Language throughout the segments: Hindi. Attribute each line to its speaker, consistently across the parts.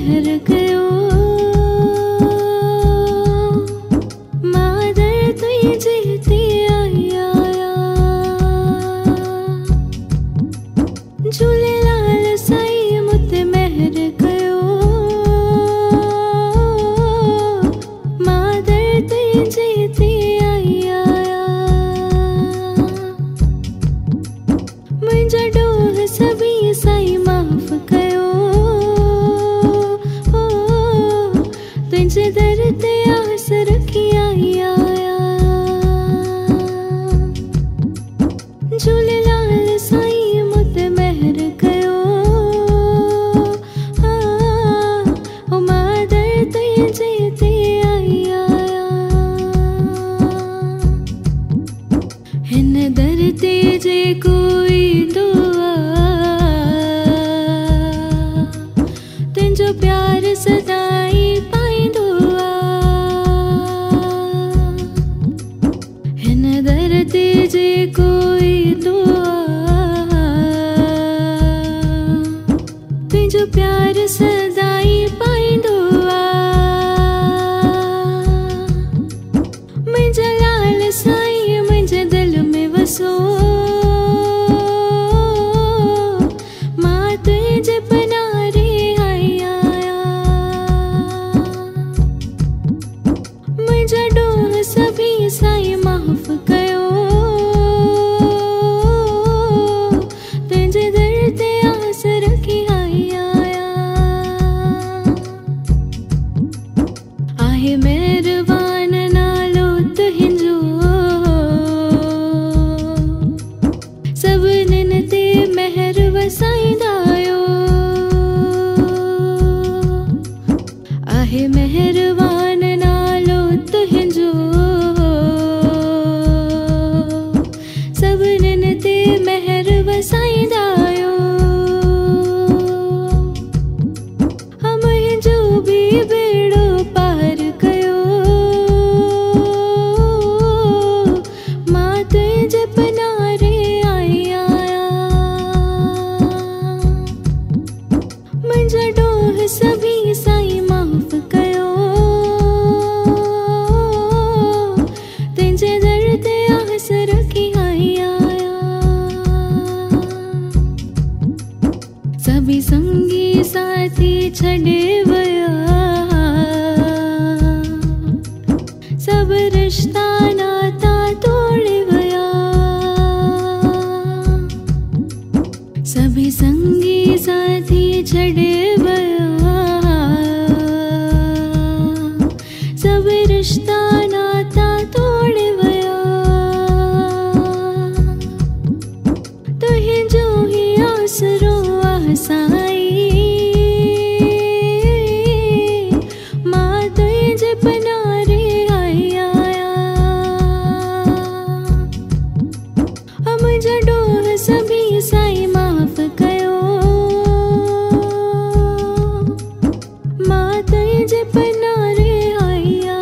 Speaker 1: महर कयो मादर तुझे ते आया झूलेलाल साईं मुते महर कयो मादर तुझे ते आया मुंहिंजा ॾोह सभी साईं माफ़ कयो तुझे दर ते आस रखी आया झूलेलाल साईं मुते महर कयो मादर तुझे ते आया हिन दर ते जे कोई दुआ तुझो प्यार सदाई पाईंदो हिन दर ते जे कोई दुआ तुझो प्यार सदाई पाईंदो मुंहिंजा लाल साईं मुंहिंजे दिल में वसो मां तुझे पनारे आया मुंहिंजा ॾोह सभी साईं माफ़ कयो तुझे दर ते आस रखी आया आहे महिरबान नालो तुंहिंजो सभिनीनि ते महर वसाईंदा आहियो आहे महिरबान नालो तुंहिंजो सभिनीनि ते महर वसाईंदा आहियो मुंहिंजो बि बेड़ो पार कयो मां तुंहिंजे पनारे आया मुंहिंजा ॾोह सभी साईं माफ़ कयो तुंहिंजे दर ते आस रखी आया सभी संगी साथी छॾे विया सब रिश्ता नाता तोड़े विया सभी संगी साथी छॾे विया सब रिश्ता नाता तोड़े विया तुंहिंजो ही आसरो आहे साईं मां तुझे पनारे आया मुंहिंजा ॾोह सभी साईं माफ़ कयो मां तुझे पनारे आया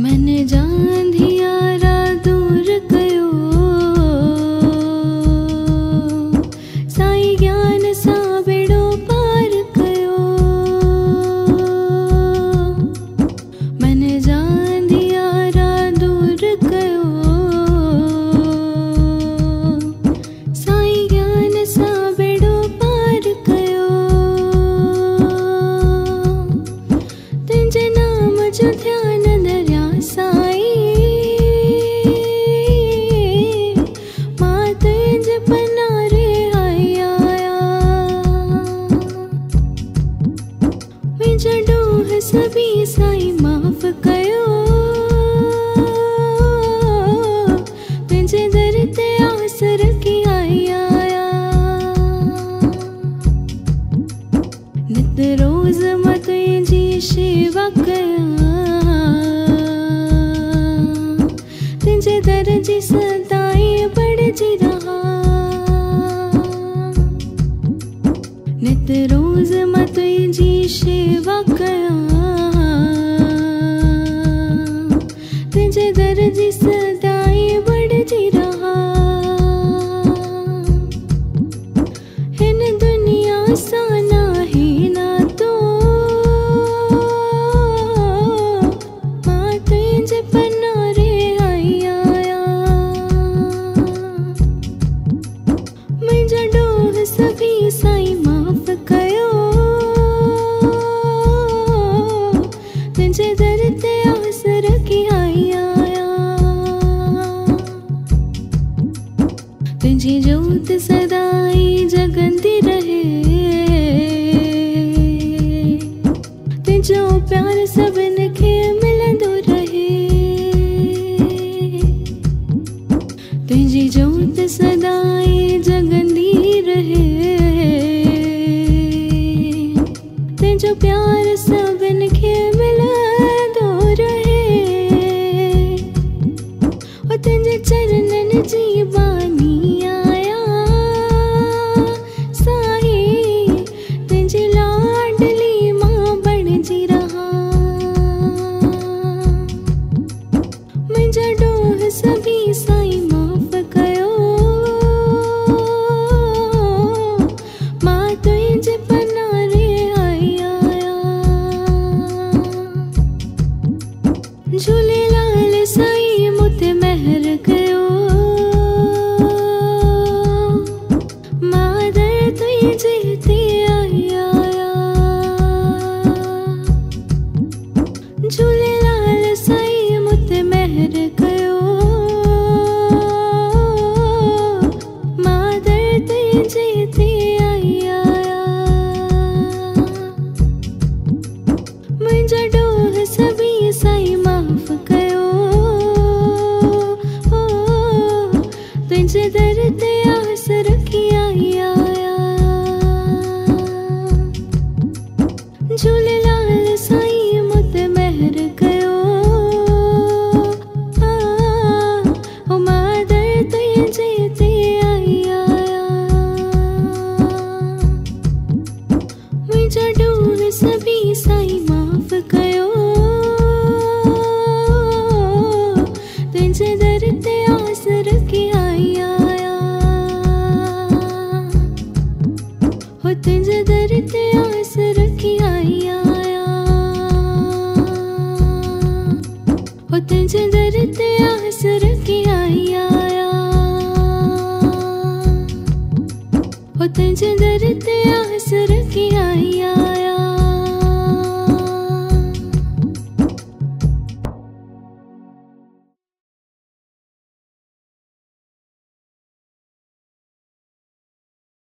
Speaker 1: मन जा अंधियारा दूर कयो साईं ज्ञान सां बेड़ो पार कयो मन जा अंधियारा दूर कयो साईं ज्ञान सां बेड़ो पार कयो तुंहिंजे नाम जो ध्यान धरिया साईं मां तुंहिंजे पनारे आया मुंहिंजा ॾोह सभी साईं माफ़ कयो तुंहिंजे दर ते आस रखी आया नित रोज़ मां तुंहिंजी शेवा कयां तुंहिंजे दर जी सदाई बढ़जी रहा नित रोज़ मां तुंहिंजी शेवा कयां तुंहिंजे दर जी सदाई बढ़जी रहा हिन दुनिया तुझी जोत सदाई जगंदी रहे, तुझो प्यार सबन खे मिलंदो रहे। तुझी जोत सदाई जगंदी रहे, तुझो प्यार सबन खे मिलंदो रहे। और तुझे चरणन जी बानी आया साईं, तुझे लाडली मां बण जी रहा। मुझा डोह सभी साईं माफ़ कयो, मां तुझे पनारे आई आया। झूलेलाल साईं मुते महर कयो, मां दर तुझे ते आई आया। झूलेलाल साईं मुते महर कयो, मां दर तुझे ते आई आया। मुझा डोह सभी साईं माफ़ कयो, तुझे दर ते आस रखी आई आया। झूलेलाल साईं मुते महर कयो, मां दर तुझे ते आई आया। मुझा डोह सभी साईं माफ़ कयो, तुझे दर ते आस रखी आई आया। हो तुझे दर ते आस रखी आई आया। हो तुझे दर ते आस रखी आई आया। हो तुझे दर ते आस रखी आई आया।